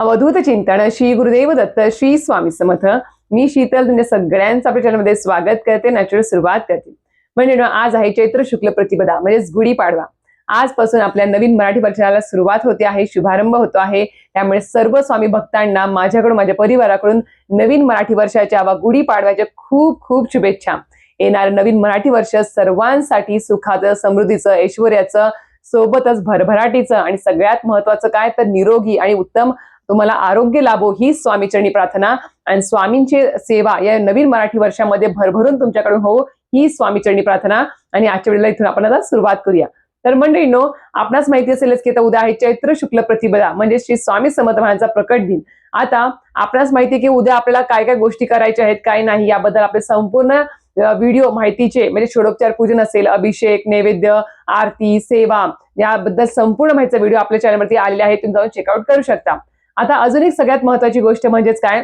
अवधूत चिंतन श्री गुरुदेव दत्त श्री स्वामी समर्थ। मी शीतल तुमच्या सगळ्यांचं आपल्या चॅनलमध्ये स्वागत करते, नॅचरल सुरुवात करते। म्हणजे आज आहे चैत्र शुक्ल प्रतिपदा म्हणजेच गुढीपाडवा। आजपासून आपल्या नवीन मराठी वर्षाला सुरुवात होते आहे, शुभारंभ होतो आहे। त्यामुळे सर्व स्वामी भक्तांना माझ्याकडून, माझ्या परिवाराकडून नवीन मराठी वर्षाच्या व गुढीपाडव्याच्या खूप खूप शुभेच्छा। येणारं नवीन मराठी वर्ष सर्वांसाठी सुखाचं, समृद्धीचं, ऐश्वर्याचं, सोबतच भरभराटीचं आणि सगळ्यात महत्त्वाचं काय तर निरोगी आणि उत्तम तुम्हाला आरोग्य लाभो ही स्वामीचरणी प्रार्थना। आणि स्वामींची सेवा या नवीन मराठी वर्षामध्ये भरभरून तुमच्याकडून हो ही स्वामीचरणी प्रार्थना। आणि आजच्या वेळेला इथून आपण आता सुरुवात करूया। तर मंडळींनो, आपणास माहिती असेलच की उद्या आहे चैत्र शुक्ल प्रतिपदा म्हणजे श्री स्वामी समर्थ महाराजांचा प्रकट दिन। आता आपणास माहिती की उद्या आपल्याला काय काय गोष्टी करायच्या आहेत, काय नाही याबद्दल आपले संपूर्ण व्हिडिओ माहितीचे म्हणजे षोडोपचार पूजन असेल, अभिषेक, नैवेद्य, आरती, सेवा याबद्दल संपूर्ण माहितीचा व्हिडिओ आपल्या चॅनलवरती आलेला आहे, तुम्ही जाऊन चेकआउट करू शकता। आता अजून एक सगळ्यात महत्त्वाची गोष्ट म्हणजेच काय,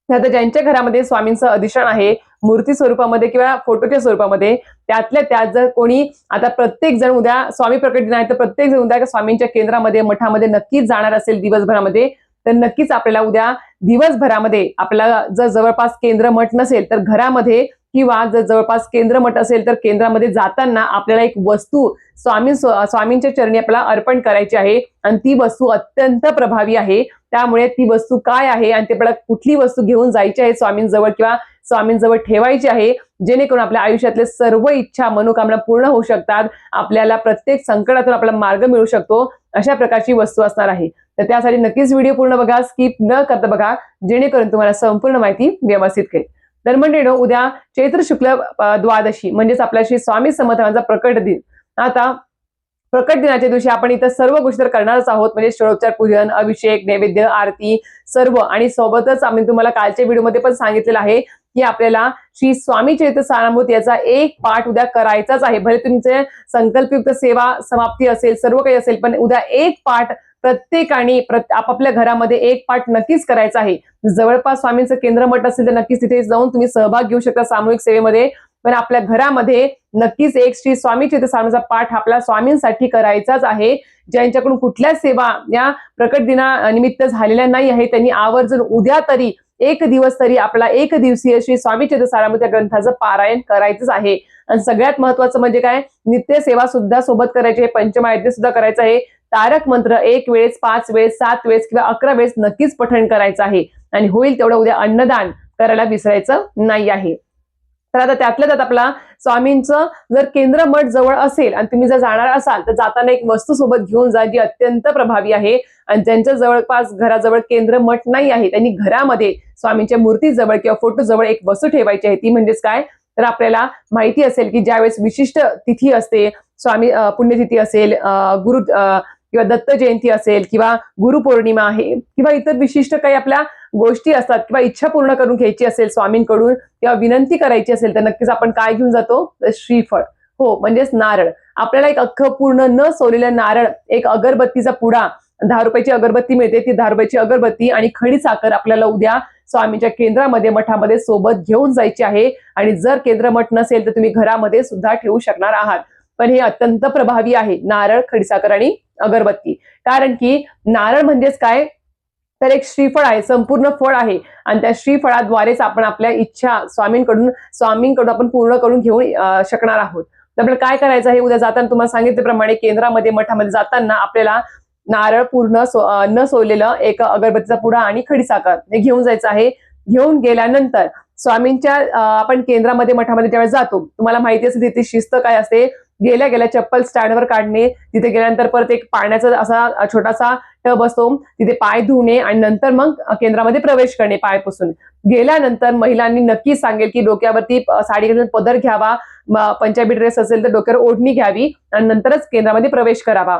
आता ज्यांच्या घरामध्ये स्वामींचं अधिष्ठान आहे मूर्ती स्वरूपामध्ये किंवा फोटोच्या स्वरूपामध्ये, त्यातल्या त्यात जर कोणी आता प्रत्येक जण उद्या स्वामी प्रकट दिन आहे तर प्रत्येक जण उद्या स्वामींच्या केंद्रामध्ये मठामध्ये नक्कीच जाणार असेल दिवसभरामध्ये, तर नक्कीच आपल्याला उद्या दिवसभरामध्ये आपल्याला जर जवळपास केंद्र मठ नसेल तर घरामध्ये किंवा जर जवळपास केंद्र मठ असेल तर केंद्रामध्ये जाताना आपल्याला एक वस्तू स्वामींच्या चरणी आपल्याला अर्पण करायची आहे आणि ती वस्तू अत्यंत प्रभावी आहे। त्यामुळे ती वस्तू काय आहे आणि ते आपल्याला कुठली वस्तू घेऊन जायची आहे स्वामींजवळ किंवा स्वामींजवळ ठेवायची आहे, जेणेकरून आपल्या आयुष्यातले सर्व इच्छा मनोकामना पूर्ण होऊ शकतात, आपल्याला प्रत्येक संकटातून आपला मार्ग मिळू शकतो, अशा प्रकारची वस्तू असणार आहे। तर त्यासाठी नक्कीच व्हिडिओ पूर्ण बघा, स्किप न करता बघा, जेणेकरून तुम्हाला संपूर्ण माहिती व्यवस्थित कळेल। तर म्हणजे उद्या चैत्र शुक्ल द्वादशी म्हणजेच आपल्या श्री स्वामी समर्थांचा प्रकट दिन। आता प्रकट दिनाच्या दिवशी आपण इथं सर्व गोष्टी तर करणारच आहोत, म्हणजे षोडोपचार पूजन, अभिषेक, नैवेद्य, आरती सर्व। आणि सोबतच आम्ही तुम्हाला कालच्या व्हिडिओमध्ये पण सांगितलेलं आहे की आपल्याला श्री स्वामी चरित्र सारामृत याचा एक पाठ उद्या करायचाच आहे। भले तुमचे संकल्पयुक्त सेवा समाप्ती असेल, सर्व काही असेल, पण उद्या एक पाठ प्रत्येकाने आपापल्या घरामध्ये एक पाठ नक्कीच करायचा आहे। जवळपास स्वामींचं केंद्र मठ असेल तर नक्कीच तिथे जाऊन तुम्ही सहभाग घेऊ शकता सामूहिक सेवेमध्ये, पण आपल्या घरामध्ये नक्कीच एक श्री स्वामी चरित्र सारामृतचा पाठ आपल्या स्वामींसाठी करायचाच आहे। ज्यांच्याकडून कुठल्या सेवा या प्रकट दिना निमित्त झालेल्या नाही आहे त्यांनी आवर्जून उद्या तरी एक दिवस तरी आपला एक दिवसीय श्री स्वामी चरित्र सारामृत या ग्रंथाचं पारायण करायचंच आहे। आणि सगळ्यात महत्वाचं म्हणजे काय, नित्य सेवा सुद्धा सोबत करायची आहे, पंचमहायज्ञ सुद्धा करायचं आहे, तारक मंत्र 1 वेळेस, 5 वेळेस, 7 वेळेस किंवा 11 वेळेस नक्कीच पठण करायचं आहे। आणि होईल तेवढं उद्या अन्नदान करायला विसरायचं नाही आहे। तर आता त्यातल्या त्यात आपला स्वामींचं जर केंद्र मठ जवळ असेल आणि तुम्ही जर जाणार असाल तर जाताना एक वस्तू सोबत घेऊन जा जी अत्यंत प्रभावी आहे। आणि ज्यांच्या जवळपास घराजवळ केंद्र मठ नाही आहे त्यांनी घरामध्ये स्वामींच्या मूर्तीजवळ किंवा फोटो जवळ एक वस्तू ठेवायची आहे। ती म्हणजेच काय, तर आपल्याला माहिती असेल की ज्यावेळेस विशिष्ट तिथी असते, स्वामी पुण्यतिथी असेल, गुरु किंवा दत्त जयंती असेल किंवा गुरुपौर्णिमा आहे किंवा इतर विशिष्ट काही आपल्या गोष्टी असतात किंवा इच्छा पूर्ण करून घ्यायची असेल स्वामींकडून किंवा विनंती करायची असेल तर नक्कीच आपण काय घेऊन जातो, तर श्रीफळ, हो म्हणजेच नारळ। आपल्याला एक अख्खं पूर्ण न सोललेलं नारळ, एक अगरबत्तीचा पुडा, 10 रुपयाची अगरबत्ती मिळते, ती 10 रुपयाची अगरबत्ती आणि खडी साखर आपल्याला उद्या स्वामींच्या केंद्रामध्ये मठामध्ये सोबत घेऊन जायची आहे। आणि जर केंद्र मठ नसेल तर तुम्ही घरामध्ये सुद्धा ठेवू शकणार आहात, पण हे अत्यंत प्रभावी आहे नारळ, खडीसाखर आणि अगरबत्ती। कारण की नारळ म्हणजेच काय, तर एक श्रीफळ आहे, संपूर्ण फळ आहे, आणि त्या श्रीफळाद्वारेच आपण आपल्या इच्छा स्वामींकडून आपण पूर्ण करून घेऊ शकणार आहोत। तर आपल्याला काय करायचं आहे, उद्या जाताना तुम्हाला सांगितल्याप्रमाणे केंद्रामध्ये मठामध्ये जाताना आपल्याला नारळ पूर्ण न सोललेलं एक अगरबत्तीचा पुडा आणि खडीसाखर हे घेऊन जायचं आहे। घेऊन गेल्यानंतर स्वामींच्या आपण केंद्रामध्ये मठामध्ये ज्यावेळेस जातो, तुम्हाला माहिती असेल तिथे शिस्त काय असते, गेल्या गेल्या चप्पल स्टँडवर काढणे, तिथे गेल्यानंतर परत एक पाण्याचा असा छोटासा टब असतो, तिथे पाय धुणे आणि नंतर मग केंद्रामध्ये प्रवेश करणे पाय पुसून। गेल्यानंतर महिलांनी नक्की सांगेल की डोक्यावरती साडी घालून पदर घ्यावा, पंजाबी ड्रेस असेल तर डोक्यावर ओढणी घ्यावी आणि नंतरच केंद्रामध्ये प्रवेश करावा।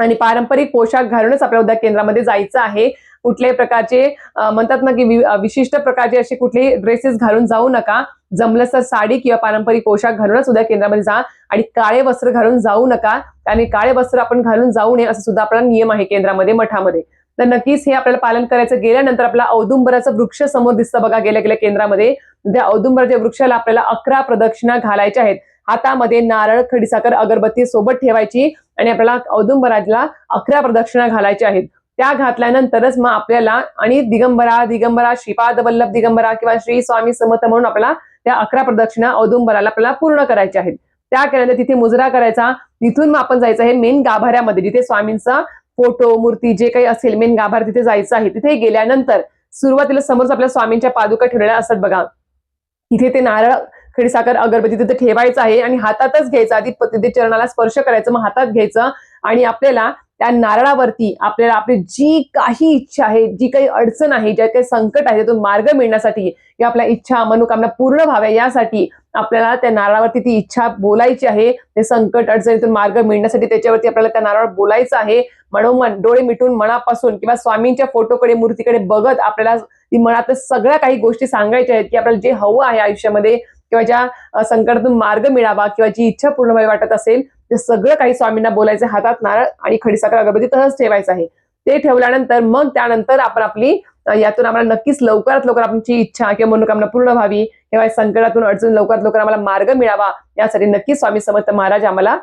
आणि पारंपरिक पोशाख घालूनच आपल्या उद्या केंद्रामध्ये जायचं आहे। कुठल्याही प्रकारचे म्हणतात ना की विशिष्ट प्रकारचे असे कुठलेही ड्रेसेस घालून जाऊ नका, जमलं तर साडी किंवा पारंपरिक पोशाख घालूनच उद्या केंद्रामध्ये जा। आणि काळे वस्त्र घालून जाऊ नका, आणि काळे वस्त्र आपण घालून जाऊ नये असं सुद्धा आपला नियम आहे केंद्रामध्ये मठामध्ये। तर नक्कीच हे आपल्याला पालन करायचं। गेल्यानंतर आपला औदुंबराचा वृक्ष समोर दिसतं बघा गेल्या गेल्या केंद्रामध्ये, त्या औदुंबराच्या वृक्षाला आपल्याला 11 प्रदक्षिणा घालायच्या आहेत। हातामध्ये नारळ, खडीसाखर, अगरबत्ती सोबत ठेवायची आणि आपल्याला औदुंबराला 11 प्रदक्षिणा घालायच्या आहेत। त्या घातल्यानंतरच मग आपल्याला आणि दिगंबरा दिगंबरा श्रीपाद वल्लभ दिगंबरा किंवा श्री स्वामी समर्थ म्हणून आपल्याला त्या 11 प्रदक्षिणा औदुंबराला आपल्याला पूर्ण करायच्या आहेत. त्या केल्यानंतर तिथे मुजरा करायचा. तिथून मग आपण जायचं आहे मेन गाभाऱ्यामध्ये, जिथे स्वामींचा फोटो मूर्ती जे काही असेल मेन गाभार तिथे जायचं आहे. तिथे गेल्यानंतर सुरुवातीला समोर आपल्या स्वामींच्या पादुका ठेवलेल्या असतात बघा, इथे ते नारळ खडीसाखर अगरबत्ती तिथे ठेवायचं आहे आणि हातातच घ्यायचं. आधी तिथे चरणाला स्पर्श करायचं, मग हातात घ्यायचं आणि आपल्याला त्या नारळावरती आपल्याला आपली जी काही इच्छा आहे, जी काही अडचण आहे, ज्या काही संकट आहे त्यातून मार्ग मिळण्यासाठी किंवा आपल्या इच्छा मनोकामना पूर्ण व्हाव्या यासाठी आपल्याला त्या नारळावरती ती इच्छा बोलायची आहे. ते संकट अडचणीतून मार्ग मिळण्यासाठी त्याच्यावरती आपल्याला त्या नारळावर बोलायचं आहे. मनोमन डोळे मिटून मनापासून किंवा स्वामींच्या फोटोकडे मूर्तीकडे बघत आपल्याला ती मनात सगळ्या काही गोष्टी सांगायच्या आहेत की आपल्याला जे हवं आहे आयुष्यामध्ये किंवा ज्या संकटातून मार्ग मिळावा किंवा जी इच्छा पूर्ण व्हावी वाटत असेल ते सगळं काही स्वामींना बोलायचं. हातात नारळ आणि खडीसाखर अगरबत्ती तसंच ठेवायचं आहे. ते ठेवल्यानंतर मग त्यानंतर आपण आपली यातून आम्हाला नक्कीच लवकरात लवकर आमची इच्छा किंवा मनोकामना पूर्ण व्हावी किंवा संकटातून अडचण लवकरात लवकर आम्हाला मार्ग मिळावा यासाठी नक्कीच स्वामी समर्थ महाराज आम्हाला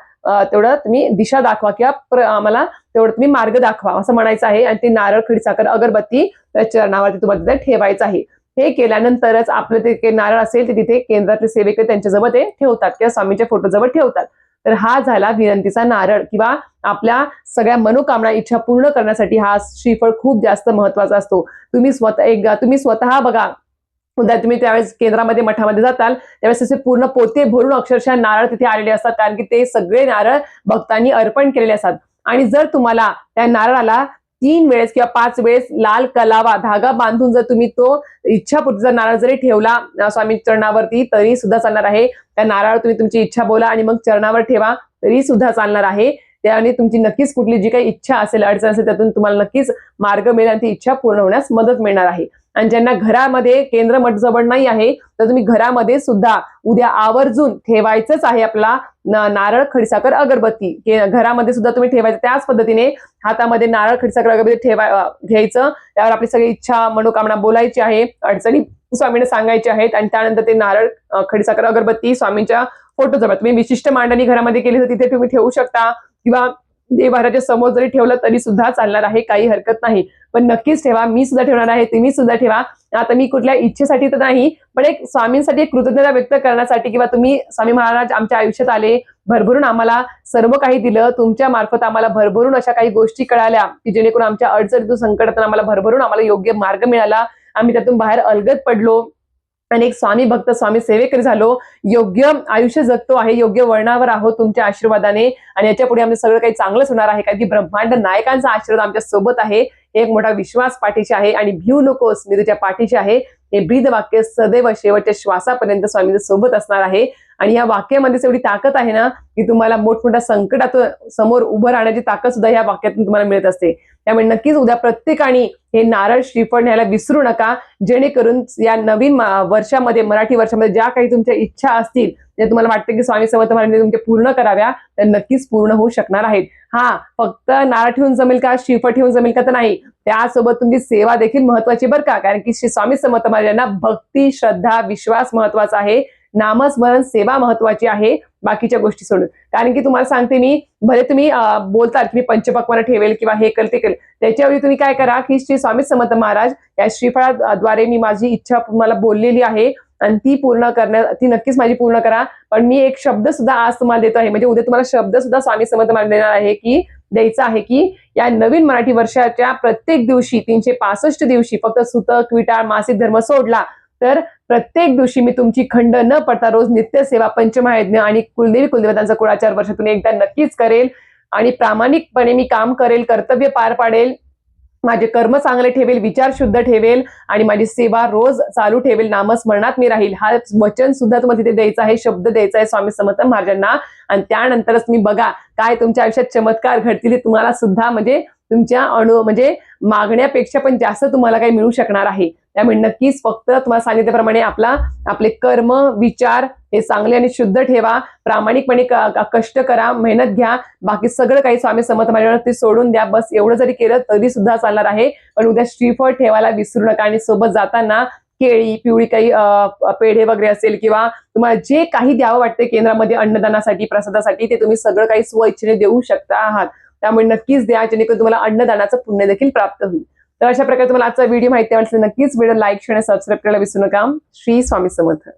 तेवढं तुम्ही दिशा दाखवा किंवा आम्हाला तेवढं तुम्ही मार्ग दाखवा असं म्हणायचं आहे. आणि ती नारळ खडीसाखर अगरबत्ती त्या चरणावरती तुम्हाला तिथे ठेवायचं आहे. हे केल्यानंतरच आपलं ते नारळ असेल ते तिथे केंद्रातले सेवेकरी त्यांच्याजवळ ते ठेवतात किंवा स्वामींच्या फोटोजवळ ठेवतात. तर हा झाला विनंतीचा नारळ किंवा आपल्या सगळ्या मनोकामना इच्छा पूर्ण करण्यासाठी हा श्रीफळ खूप जास्त महत्वाचा असतो. तुम्ही स्वतः बघा, उद्या तुम्ही त्यावेळेस केंद्रामध्ये मठामध्ये जाताल त्यावेळेस असे पूर्ण पोते भरून अक्षरशः नारळ तिथे आलेले असतात, कारण की ते सगळे नारळ भक्तांनी अर्पण केलेले असतात. आणि जर तुम्हाला त्या नारळाला 3 वेळेस किंवा 5 वेळेस लाल कलावा धागा बांधून जर तुम्ही तो इच्छापूर्तीचा नारळ जरी ठेवला स्वामी चरणावरती तरी सुद्धा चालणार आहे. त्या नारळावर तुम्ही तुमची इच्छा बोला आणि मग चरणावर ठेवा तरी सुद्धा चालणार आहे. त्याने तुमची नक्कीच कुठली जी काही इच्छा असेल अडचण असेल त्यातून तुम्हाला नक्कीच मार्ग मिळेल आणि ती इच्छा पूर्ण होण्यास मदत मिळणार आहे. आणि ज्यांना घरामध्ये केंद्र मठ जवळ नाही आहे तर तुम्ही घरामध्ये सुद्धा उद्या आवर्जून ठेवायचंच आहे आपला नारळ खडीसाखर अगरबत्ती. घरामध्ये सुद्धा तुम्ही ठेवायचं. त्याच पद्धतीने हातामध्ये नारळ खडीसाखर अगरबत्ती घ्यायचं. त्यावर आपली सगळी इच्छा मनोकामना बोलायची आहे, अडचणी स्वामींना सांगायच्या आहेत आणि त्यानंतर ते नारळ खडीसाखर अगरबत्ती स्वामींच्या फोटोजवळ तुम्ही विशिष्ट मांडणी घरामध्ये केली तर तिथे तुम्ही ठेवू शकता किंवा देवघराच्या समोर जरी ठेवलं तरी सुद्धा चालणार आहे, काही हरकत नाही. पण नक्कीच ठेवा. मी सुद्धा ठेवणार आहे, तुम्ही सुद्धा ठेवा. आता मी कुठल्या इच्छेसाठी तर नाही, पण एक स्वामींसाठी एक कृतज्ञता व्यक्त करण्यासाठी किंवा तुम्ही स्वामी महाराज आमच्या आयुष्यात आले, भरभरून आम्हाला सर्व काही दिलं, तुमच्या मार्फत आम्हाला भरभरून अशा काही गोष्टी कळाल्या की जेणेकरून आमच्या अडचणीतून संकटातून आम्हाला भरभरून आम्हाला योग्य मार्ग मिळाला, आम्ही त्यातून बाहेर अलगद पडलो आणि एक स्वामी भक्त स्वामी सेवेकरी झालो, योग्य आयुष्य जगतो आहे, योग्य वळणावर आहोत तुमच्या आशीर्वादाने. आणि याच्या पुढे आमचं सगळं काही चांगलंच होणार आहे, कारण की ब्रह्मांड नायकांचा आशीर्वाद आमच्या सोबत आहे. एक मोठा विश्वास पाठीशी आहे आणि भिऊ नकोस मी तुझ्या पाठीशी आहे हे ब्रीद वाक्य सदैव शेवटच्या श्वासापर्यंत स्वामींच्या सोबत असणार आहे. आणि या वाक्यामध्ये एवढी ताकद आहे ना की तुम्हाला मोठमोठ्या संकटातून समोर उभं राहण्याची ताकद सुद्धा या वाक्यातून तुम्हाला मिळत असते. त्यामुळे नक्कीच उद्या प्रत्येकाने हे नारळ श्रीफळ न्यायला विसरू नका, जेणेकरून या नवीन वर्षामध्ये मराठी वर्षामध्ये ज्या काही तुमच्या इच्छा असतील जे तुम्हाला वाटतं की स्वामी समर्थ महाराजांनी तुमच्या पूर्ण कराव्या तर नक्कीच पूर्ण होऊ शकणार आहेत. हा फक्त नारळ ठेवून जमेल का, श्रीफळ ठेवून जमेल का तर नाही, त्यासोबत तुमची सेवा देखील महत्वाची बरं का, कारण की श्री स्वामी समर्थ महाराजांना भक्ती श्रद्धा विश्वास महत्वाचा आहे, नामस्मरण सेवा महत्वाची आहे, बाकीच्या गोष्टी सोडून. कारण की तुम्हाला सांगते मी, भले तुम्ही बोलता की मी पंचपक्वान्न ठेवेल किंवा हे करेल ते करेल, त्याच्यावेळी तुम्ही काय करा की श्री स्वामी समर्थ महाराज या श्रीफळाद्वारे मी माझी इच्छा मला बोललेली आहे आणि ती नक्कीच माझी पूर्ण करा. पण मी एक शब्द सुद्धा आज तुम्हाला देतो आहे, म्हणजे उद्या तुम्हाला शब्द सुद्धा स्वामी समर्थ महाराज देणार आहे की द्यायचा आहे की या नवीन मराठी वर्षाच्या प्रत्येक दिवशी 365 दिवशी फक्त सुतक विटाळ मासिक धर्म सोडला तर प्रत्येक दिवशी मी तुमची खंड न पडता रोज नित्य सेवा पंचमहायज्ञ आणि कुलदेवी कुलदेवतांचा कुळाचार वर्षातून एकदा नक्कीच करेल आणि प्रामाणिकपणे मी काम करेल, कर्तव्य पार पाडेल, माझे कर्म चांगले ठेवेल, विचार शुद्ध ठेवेल आणि माझी सेवा रोज चालू ठेवेल, नामस्मरणात मी राहील. हा वचन सुद्धा तुम्हाला तिथे द्यायचा आहे, शब्द द्यायचा आहे स्वामी समर्थ महाराजांना. आणि त्यानंतरच तुम्ही बघा काय तुमच्या आयुष्यात चमत्कार घडतील, तुम्हाला सुद्धा म्हणजे तुमच्या म्हणजे मागण्यापेक्षा पण जास्त तुम्हाला काही मिळू शकणार आहे. त्यामुळे नक्कीच फक्त तुम्हाला सांगितल्याप्रमाणे आपले कर्म विचार हे चांगले आणि शुद्ध ठेवा, प्रामाणिकपणे कष्ट करा, मेहनत घ्या, बाकी सगळं काही स्वामी समर्थ महाराजांना ते सोडून द्या. बस एवढं जरी केलं तरी सुद्धा चालणार आहे. पण उद्या श्रीफळ ठेवायला विसरू नका आणि सोबत जाताना केळी पिवळी काही पेढे वगैरे असेल किंवा तुम्हाला जे काही द्यावं वाटते केंद्रामध्ये अन्नदानासाठी प्रसादासाठी ते तुम्ही सगळं काही स्वइच्छेने देऊ शकता आहात. त्यामुळे नक्कीच द्या, जेणेकरून तुम्हाला अन्नदानाचं पुण्य देखील प्राप्त होईल. तर अशा प्रकारे तुम्हाला आजचा व्हिडिओ माहिती वाटलं नक्कीच व्हिडिओ लाईक शेअर आणि सबस्क्राईब करायला विसरू नका. श्री स्वामी समर्थ.